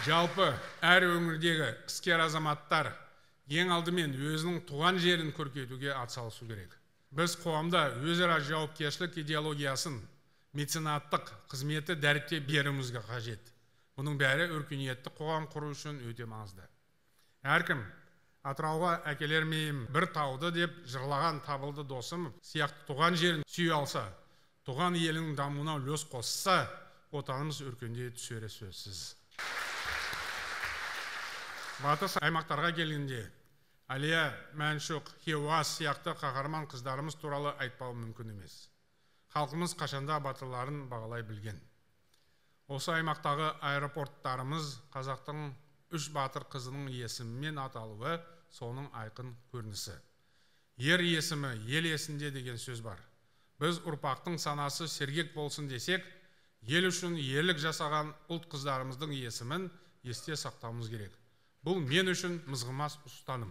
Жалпы әр өңірдегі іскер азаматтар ең алдымен өзінің туған жерін көркейтуге атсалысу керек. Біз қоғамда өзара жауапкершілік идеологиясын меценаттық қызметі дәріптеп беруімізге қажет. Бұның бәрі өркениетті қоғам құру үшін өте маңызды. Әркім Атырауға әкелер мейім бір тауды деп жырлаған Табылды Досымов сияқты туған жерін сүй алса, туған елінің дамуына үлес қосса, отанымыз өркендей түсері сөзсіз. Батыс аймақтарға келгенде Алия, Мәншүк, Хиуаз сияқты қаһарман қыздарымыз туралы айтпау мүмкін емес. Халқымыз қашанда батырларын бағалай білген. Осы аймақтағы аэропорттарымыз қазақтың 3 батыр қызының есімімен аталуы соның айқын көрінісі. Ер есімі ел есінде деген сөз бар. Біз ұрпақтың санасы сергек болсын десек, ел үшін ерлік жасаған ұлт қыздарымыздың есімін есте сақтауымыз керек. Бұл мен үшін мызғымас ұстаным.